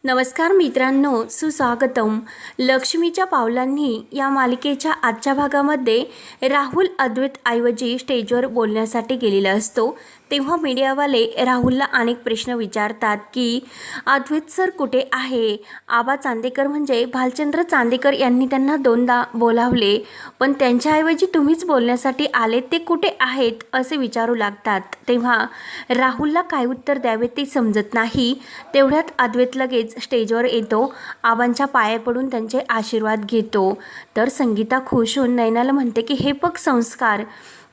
नमस्कार मित्रांनो, सुस्वागतम. लक्ष्मीच्या पावलांनी या मालिकेच्या आजच्या भागामध्ये राहुल अद्वैतऐवजी स्टेजवर बोलण्यासाठी गेलेला असतो. तेव्हा मीडियावाले राहुलला अनेक प्रश्न विचारतात की अद्वैत सर कुठे आहे. आबा चांदेकर म्हणजे भालचंद्र चांदेकर यांनी त्यांना दोनदा बोलावले, पण त्यांच्याऐवजी तुम्हीच बोलण्यासाठी आले, ते कुठे आहेत असे विचारू लागतात. तेव्हा राहुलला काय उत्तर द्यावे ते समजत नाही. तेवढ्यात अद्वैत लगेच स्टेजवर येतो, आबांच्या पाया पडून त्यांचे आशीर्वाद घेतो. तर संगीता खुश होऊन नयनाला म्हणते की हे बघ संस्कार.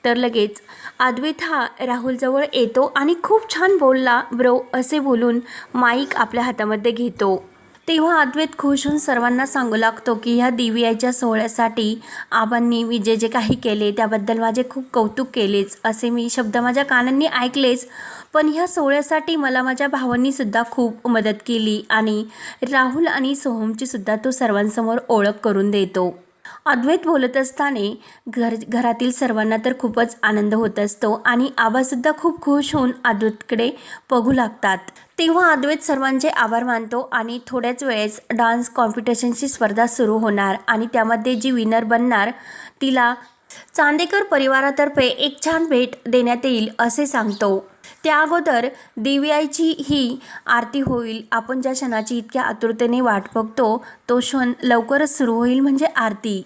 तर लगेच अद्वैत हा राहुलजवळ येतो आणि खूप छान बोलला ब्रो असे बोलून माईक आपल्या हातामध्ये घेतो. तेव्हा अद्वैत खुश होऊन सर्वांना सांगू लागतो की ह्या दिव्याच्या सोहळ्यासाठी आबांनी मी जे जे काही केले त्याबद्दल माझे खूप कौतुक केलेच, असे मी शब्द माझ्या कानांनी ऐकलेच, पण ह्या सोहळ्यासाठी मला माझ्या भावांनीसुद्धा खूप मदत केली आणि राहुल आणि सोहमची सुद्धा तो सर्वांसमोर ओळख करून देतो. अद्वैत बोलत असताना घरातील सर्वांना तर खूपच आनंद होत असतो आणि आबासुद्धा खूप खुश होऊन अद्वैतकडे बघू लागतात. तेव्हा अद्वैत सर्वांचे आभार मानतो आणि थोड्याच वेळेस डान्स कॉम्पिटिशनची स्पर्धा सुरू होणार आणि त्यामध्ये जी विनर बनणार तिला चांदेकर परिवारातर्फे एक छान भेट देण्यात येईल असे सांगतो. त्या अगोदर दिव्याची ही आरती होईल. आपण ज्या क्षणाची इतक्या आतुरतेने वाट बघतो तो क्षण लवकरच सुरू होईल, म्हणजे आरती.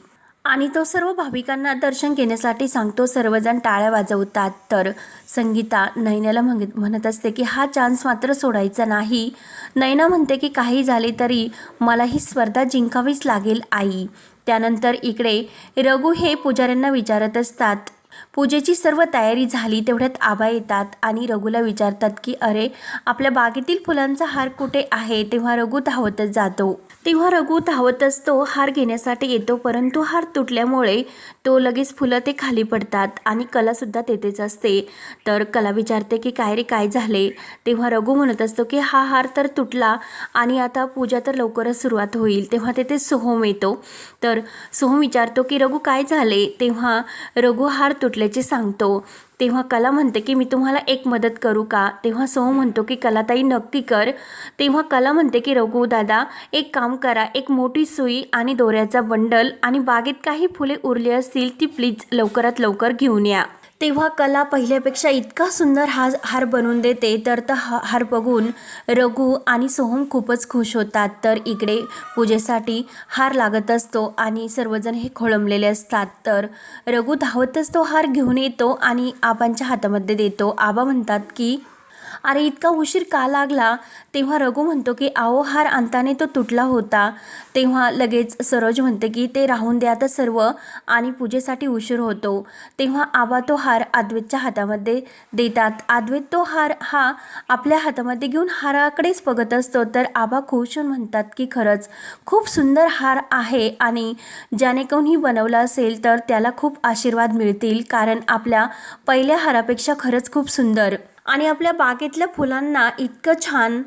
आणि तो सर्व भाविकांना दर्शन घेण्यासाठी सांगतो. सर्वजण टाळ्या वाजवतात. तर संगीता नयनाला म्हणत असते की हा चान्स मात्र सोडायचा नाही. नयना म्हणते की काही झाले तरी मला ही स्पर्धा जिंकावीच लागेल आई. त्यानंतर इकडे रघु हे पुजाऱ्यांना विचारत असतात. पूजेची सर्व तयारी झाली तेवढ्यात आबा येतात आणि रघुला विचारतात की अरे आपल्या बागेतील फुलांचा हार कुठे आहे. तेव्हा रघु धावतच जातो. तेव्हा रघु धावत असतो, हार घेण्यासाठी येतो, परंतु हार तुटल्यामुळे तो लगेच फुलं ते खाली पडतात आणि कलासुद्धा तेथेच असते. तर कला विचारते की काय रे काय झाले. तेव्हा रघु म्हणत असतो की हा हार तर तुटला आणि आता पूजा तर लवकरच सुरुवात होईल. तेव्हा तेथे सोहम येतो. तर सोहम विचारतो की रघु काय झाले. तेव्हा रघु हार तुटल्याचे सांगतो. तेव्हा कला म्हणते की मी तुम्हाला एक मदत करू का. तेव्हा सोहम म्हणतो की कलाताई नक्की कर. तेव्हा कला म्हणते की रघु दादा एक काम करा, एक मोठी सुई आणि दोऱ्याचा बंडल आणि बागेत काही फुले उरली असतील ती प्लीज लवकरात लवकर घेऊन या. तेव्हा कला पहिल्यापेक्षा इतका सुंदर हार बनवून देते. तर हार बघून रघु आणि सोहम खूपच खुश होतात. तर इकडे पूजेसाठी हार लागत असतो आणि सर्वजण हे खोळंबलेले असतात. तर रघु धावतच तो हार घेऊन येतो आणि आबांच्या हातामध्ये देतो. आबा म्हणतात की अरे इतका उशीर का लागला. तेव्हा रघु म्हणतो की आओ हार आणताने तो तुटला होता. तेव्हा लगेच सरोज म्हणते की ते राहून द्या आता सर्व आणि पूजेसाठी उशीर होतो. तेव्हा आबा तो हार अद्वैतच्या हातामध्ये देतात. अद्वैत तो हार हा आपल्या हातामध्ये घेऊन हाराकडेच बघत असतो. तर आबा खुश होऊन म्हणतात की खरंच खूप सुंदर हार आहे आणि ज्याने कोणी बनवला असेल तर त्याला खूप आशीर्वाद मिळतील, कारण आपल्या पहिल्या हारापेक्षा खरंच खूप सुंदर आणि आपल्या बागेतल्या फुलांना इतकं छान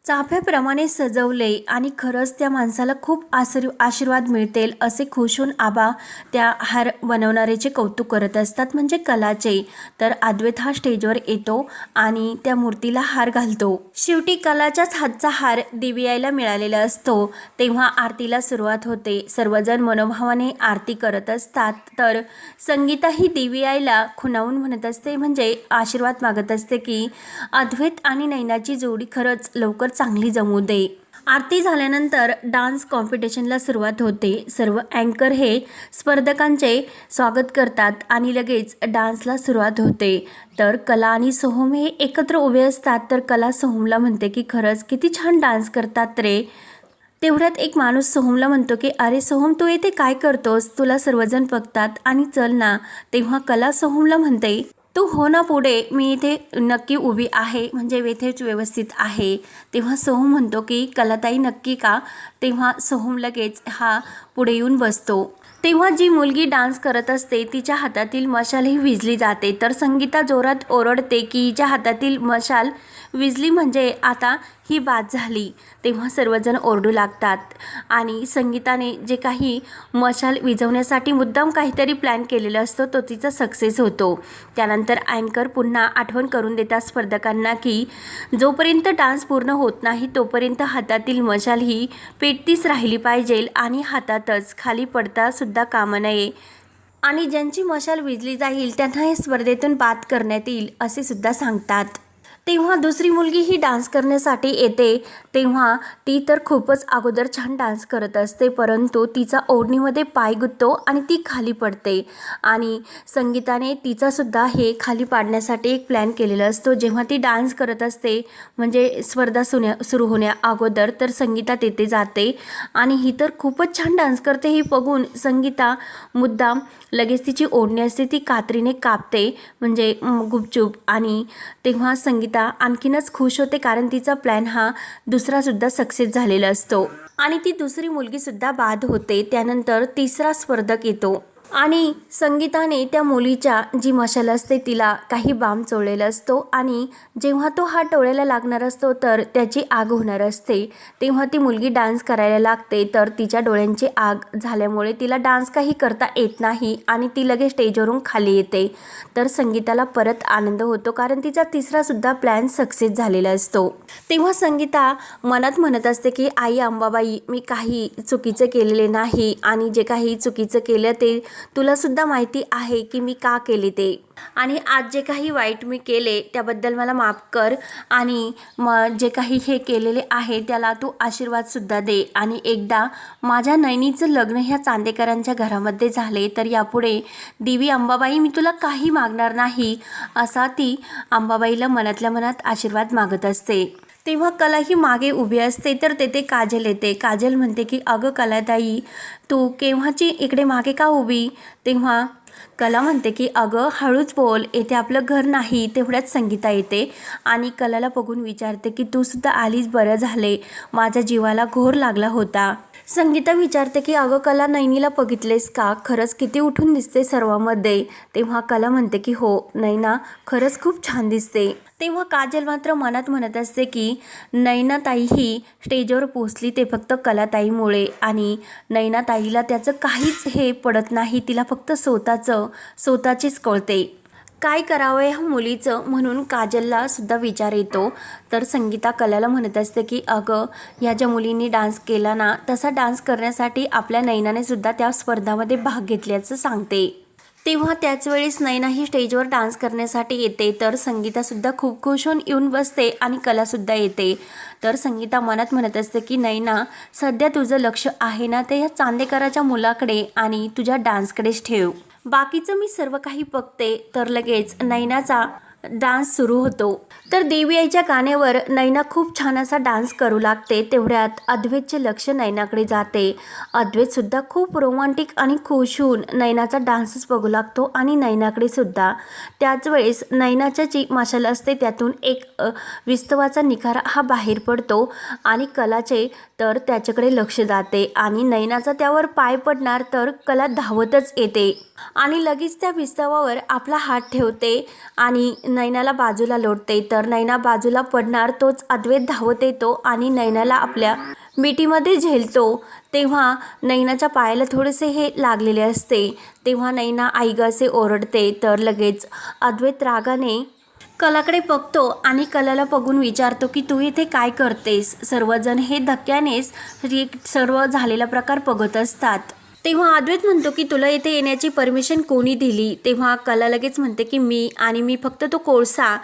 चाफ्याप्रमाणे सजवले आणि खरंच त्या माणसाला खूप आशीर्वाद मिळतील असे खुश होऊन आबा त्या हार बनवणाऱ्याचे कौतुक करत असतात, म्हणजे कलाचे. तर अद्वैत हा स्टेजवर येतो आणि त्या मूर्तीला हार घालतो. शेवटी कलाच्याच हातचा हार दिव्याला मिळालेला असतो. तेव्हा आरतीला सुरुवात होते. सर्वजण मनोभावाने आरती करत असतात. तर संगीता ही दिव्याला खुणावून म्हणत असते, म्हणजे आशीर्वाद मागत असते की अद्वैत आणि नयनाची जोडी खरंच लवकर चांगली जमू दे. आरती झाल्यानंतर डान्स कॉम्पिटिशनला सुरुवात होते. सर्व अँकर हे स्पर्धकांचे स्वागत करतात आणि लगेच डान्सला सुरुवात होते. तर कला आणि सोहम हे एकत्र उभे असतात. तर कला सोहमला म्हणते की खरंच किती छान डान्स करतात रे. तेवढ्यात एक माणूस सोहमला म्हणतो की अरे सोहम तू येथे काय करतोस, तुला सर्वजण बघतात आणि चल ना. तेव्हा कला सोहमला म्हणते तू हो ना पुढे, मी इथे नक्की उभी आहे, म्हणजे इथेच व्यवस्थित आहे. तेव्हा सोहम म्हणतो की कलाताई नक्की का. तेव्हा सोहम लगेच हा पुढे येऊन बसतो. तेव्हा जी मुलगी डान्स करत असते तिच्या हातातील मशाल ही विझली जाते. तर संगीता जोरात ओरडते की हिच्या हातातील मशाल विझली म्हणजे आता ही बाद झाली तेव्हा सर्वजण ओरडू लागतात आणि संगीताने जे काही मशाल विझवण्यासाठी मुद्दाम काहीतरी प्लॅन केलेला असतो तो तिचा सक्सेस होतो. त्यानंतर अँकर पुन्हा आठवण करून देतात स्पर्धकांना की जोपर्यंत डान्स पूर्ण होत नाही तोपर्यंत हातातील मशाल ही पेटतीच राहिली पाहिजे आणि हातातच खाली पडता सुद्धा कामा नये आणि ज्यांची मशाल विझली जाईल त्यांना हे स्पर्धेतून बाद करण्यात येईल असे सुद्धा सांगतात. तेव्हा दुसरी मुलगी ही डान्स करण्यासाठी येते तेव्हा ती तर खूपच अगोदर छान डान्स करत असते, परंतु तिचा ओढणीमध्ये पाय गुंततो आणि ती खाली पडते आणि संगीताने तिचासुद्धा हे खाली पाडण्यासाठी एक प्लॅन केलेला असतो. जेव्हा ती डान्स करत असते म्हणजे स्पर्धा सुरू होण्या अगोदर तर संगीता तेथे जाते आणि ही तर खूपच छान डान्स करते हे बघून संगीता मुद्दाम लगेच तिची ओढणी असते ती कात्रीने कापते म्हणजे गुपचूप आणि तेव्हा संगीता आणखीनच खुश होते कारण तिचा प्लॅन हा दुसरासुद्धा सक्सेस झालेला असतो आणि ती दुसरी मुलगीसुद्धा बाद होते. त्यानंतर तिसरा स्पर्धक येतो आणि संगीताने त्या मुलीच्या जी मशाल असते तिला काही बाम चोळलेला असतो आणि जेव्हा तो हात डोळ्याला लागणार असतो तर त्याची आग होणार असते. तेव्हा ती मुलगी डान्स करायला लागते तर तिच्या डोळ्यांची आग झाल्यामुळे तिला डान्स काही करता येत नाही आणि ती लगेच स्टेजवरून खाली येते. तर संगीताला परत आनंद होतो कारण तिचा तिसरासुद्धा प्लॅन सक्सेस झालेला असतो. तेव्हा संगीता मनात म्हणत असते की आई अंबाबाई मी काही चुकीचं केलेले नाही आणि जे काही चुकीचं केलं ते तुला सुद्धा माहिती आहे की मी का केले ते आणि आज जे काही वाईट मी केले त्याबद्दल मला माफ कर आणि जे काही हे केलेले आहे त्याला तू आशीर्वादसुद्धा दे आणि एकदा माझ्या नैनीचं लग्न ह्या चांदेकरांच्या घरामध्ये झाले तर यापुढे देवी अंबाबाई मी तुला काही मागणार नाही असा ती अंबाबाईला मनातल्या मनात आशीर्वाद मागत असते. तेव्हा कला ही मागे उभी असते तर तेथे काजल येते. काजल म्हणते की अगं कलाताई तू केव्हाची इकडे मागे का उभी. तेव्हा कला म्हणते की अगं हळूच बोल येथे आपलं घर नाही. तेवढ्यात संगीता येते आणि कलाला बघून विचारते की तू सुद्धा आलीच बरं झाले माझ्या जीवाला घोर लागला होता. संगीता विचारते की अगं कला नैनीला बघितलेस का खरंच किती उठून दिसते सर्वांमध्ये. तेव्हा कला म्हणते की हो नैना खरंच खूप छान दिसते. तेव्हा काजल मात्र मनात म्हणत असते की नैनाताई ही स्टेजवर पोचली ते फक्त कलाताईमुळे आणि नैनाताईला त्याचं काहीच हे पडत नाही. तिला फक्त स्वतःचीच कळते काय करावं ह्या मुलीचं म्हणून काजलला सुद्धा विचार येतो. तर संगीता कलाला म्हणत असते की अगं ह्या ज्या मुलींनी डान्स केला ना तसा डान्स करण्यासाठी आपल्या नैनाने सुद्धा त्या स्पर्धामध्ये भाग घेतल्याचं सांगते. तेव्हा त्याच वेळेस नैना ही स्टेजवर डान्स करण्यासाठी येते तर संगीतासुद्धा खूप खुश होऊन येऊन बसते आणि कलासुद्धा येते. तर संगीता मनात म्हणत असते की नैना सध्या तुझं लक्ष आहे ना ते ह्या चांदेकराच्या मुलाकडे आणि तुझ्या डान्सकडेच ठेव. बाकीचं मी सर्व काही बघते. तर लगेच नैनाचा डान्स सुरू होतो. तर देवी आईच्या गाण्यावर नैना खूप छान असा डान्स करू लागते. तेवढ्यात अद्वैतचे लक्ष नैनाकडे जाते. अद्वैतसुद्धा खूप रोमांटिक आणि खुश होऊन नैनाचा डान्सच बघू लागतो आणि नैनाकडे सुद्धा. त्याच वेळेस नैनाच्या जी मशाल असते त्यातून एक विस्तवाचा निखारा हा बाहेर पडतो आणि कलाचे तर त्याच्याकडे लक्ष जाते आणि नैनाचा त्यावर पाय पडणार तर कला धावतच येते आणि लगेच त्या विस्तवावर आपला हात ठेवते आणि नैनाला बाजूला लोटते. तर नैना बाजूला पडणार तोच अद्वैत धावत येतो आणि नैनाला आपल्या मिठीमध्ये झेलतो. तेव्हा नैनाच्या पायाला थोडेसे हे लागलेले असते. तेव्हा नैना आई ग असे ओरडते. तर लगेच अद्वैत रागाने कलाकडे बघतो आणि कलाला बघून विचारतो की तू इथे काय करतेस. सर्वजण हे धक्क्यानेच सर्व झालेला प्रकार बघत असतात. तेव्हा अद्वैत म्हणतो की तुला इथे येण्याची परमिशन कोणी दिली. तेव्हा कला लगेच म्हणते की मी फक्त तो कोळसा.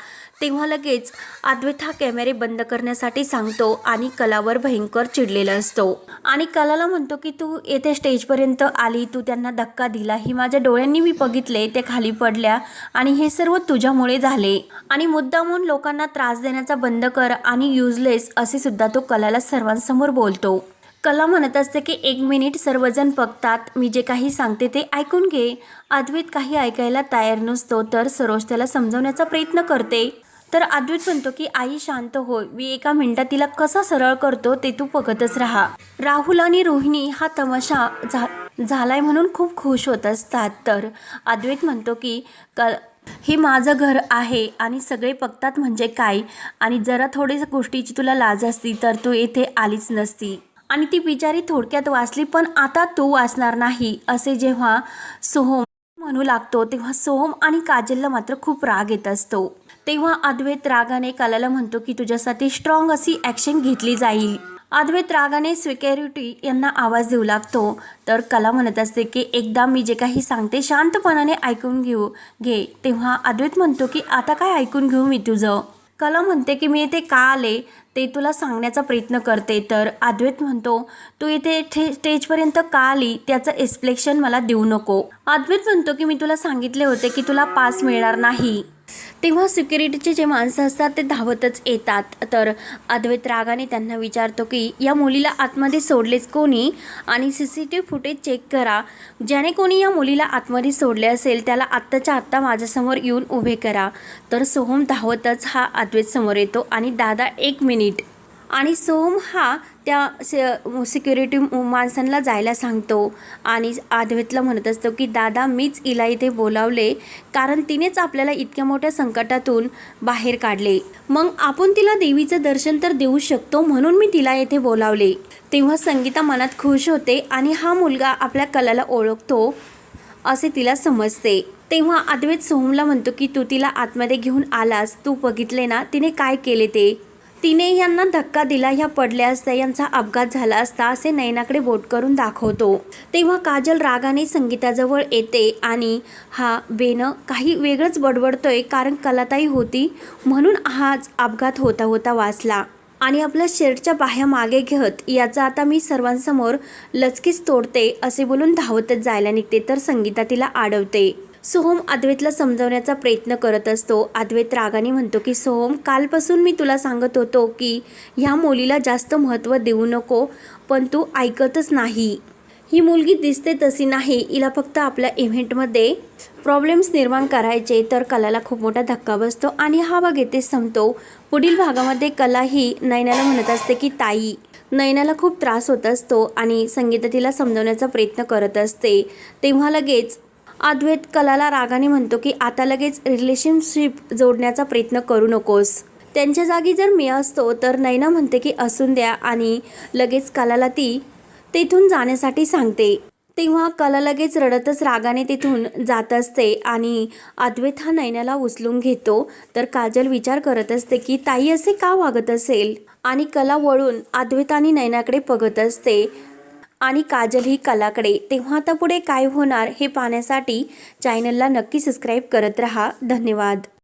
तेव्हा लगेच अद्वैत हा कॅमेरे बंद करण्यासाठी सांगतो आणि कलावर भयंकर चिडलेला असतो आणि कलाला म्हणतो की तू येथे स्टेजपर्यंत आली तू त्यांना धक्का दिला ही माझ्या डोळ्यांनी मी बघितले ते खाली पडल्या आणि हे सर्व तुझ्यामुळे झाले आणि मुद्दामून लोकांना त्रास देण्याचा बंद कर आणि युजलेस असे सुद्धा तो कलाला सर्वांसमोर बोलतो. कला म्हणत असते की 1 मिनिट सर्वजण बघतात मी जे काही सांगते ते ऐकून घे. अद्वैत काही ऐकायला तयार नसतो तर सरोज त्याला समजवण्याचा प्रयत्न करते. तर अद्वैत म्हणतो की आई शांत हो मी एका मिनिटात तिला कसा सरळ करतो ते तू बघतच राहा. राहुल आणि रोहिणी हा तमाशा झालाय म्हणून खूप खुश होत असतात. तर अद्वैत म्हणतो की हे माझं घर आहे आणि सगळे बघतात म्हणजे काय, आणि जरा थोडी गोष्टीची तुला लाज असती तर तू येथे आलीच नसती. आणि ती बिचारी थोडक्यात वाचली, पण आता तू वाचणार नाही असे जेव्हा सोहम म्हणू लागतो तेव्हा सोहम आणि काजलला मात्र खूप राग येत असतो. तेव्हा अद्वैत रागाने कलाला म्हणतो की तुझ्यासाठी स्ट्रॉंग अशी ॲक्शन घेतली जाईल. अद्वैत रागाने सिक्युरिटी यांना आवाज देऊ लागतो. तर कला म्हणत असते की एकदा मी जे काही सांगते शांतपणाने ऐकून घे. तेव्हा अद्वैत म्हणतो की आता काय ऐकून घेऊ मी तुझं. कला म्हणते की मी इथे का आले ते तुला सांगण्याचा प्रयत्न करते. तर अद्वैत म्हणतो तू इथे स्टेजपर्यंत का आली त्याचं एक्सप्लेनेशन मला देऊ नको. अद्वैत म्हणतो की मी तुला सांगितले होते की तुला पास मिळणार नाही. तेव्हा सिक्युरिटीचे जे माणसं असतात ते धावतच येतात. तर अद्वैत रागाने त्यांना विचारतो की या मुलीला आतमध्ये सोडलेच कोणी, आणि CCTV फुटेज चेक करा. ज्याने कोणी या मुलीला आतमध्ये सोडले असेल त्याला आत्ताच्या आत्ता माझ्यासमोर येऊन उभे करा. तर सोहम धावतच हा अद्वैत समोर येतो आणि दादा 1 मिनिट, आणि सोहम हा त्या सिक्युरिटी माणसांना जायला सांगतो आणि अद्वैतला म्हणत असतो की दादा मीच हिला इथे बोलावले कारण तिनेच आपल्याला इतक्या मोठ्या संकटातून बाहेर काढले. मग आपण तिला देवीचं दर्शन तर देऊ शकतो म्हणून मी तिला येथे बोलावले. तेव्हा संगीता मनात खुश होते आणि हा मुलगा आपल्या कलाला ओळखतो असे तिला समजते. तेव्हा अद्वैत सोहमला म्हणतो की तू तिला आतमध्ये घेऊन आलास, तू बघितले ना तिने काय केले ते. तिने यांना धक्का दिला, ह्या पडल्या असत्या, यांचा अपघात झाला असता असे नयनाकडे बोट करून दाखवतो. तेव्हा काजल रागाने संगीताजवळ येते आणि हा बेनं काही वेगळंच बडबडतोय कारण कलाताई होती म्हणून हाच अपघात होता होता वाचला, आणि आपल्या शर्टच्या बाह्या मागे घेत याचा आता मी सर्वांसमोर लचकीच तोडते असे बोलून धावतच जायला निघते. तर संगीता तिला अडवते. सोहम अद्वैतला समजवण्याचा प्रयत्न करत असतो. अद्वैत रागाने म्हणतो की सोहम कालपासून मी तुला सांगत होतो की ह्या मुलीला जास्त महत्त्व देऊ नको, पण तू ऐकतच नाही. ही मुलगी दिसते तशी नाही, हिला फक्त आपल्या इव्हेंटमध्ये प्रॉब्लेम्स निर्माण करायचे. तर कलाला खूप मोठा धक्का बसतो आणि हा भाग येथेच संपतो. पुढील भागामध्ये कला ही नयनाला म्हणत असते की ताई, नयनाला खूप त्रास होत असतो आणि संगीता तिला समजवण्याचा प्रयत्न करत असते. तेव्हा लगेच अद्वैत कलाला रागाने म्हणतो की आता लगेच रिलेशनशिप जोडण्याचा प्रयत्न करू नकोस. त्यांच्या जागी जर मी असतो तर नयना म्हणते की असून द्या आणि लगेच कलाला ती तेथून जाण्यासाठी सांगते. तेव्हा कला लगेच रडतच रागाने तिथून जात असते आणि अद्वैत हा नयनाला उचलून घेतो. तर काजल विचार करत असते की ताई असे का वागत असेल, आणि कला वळून अद्वैत आणि नयनाकडे बघत असते आणि काजल ही कलाकडे. तेव्हा आता पुढे काय होणार हे पाहण्यासाठी चॅनलला नक्की सबस्क्राईब करत रहा. धन्यवाद.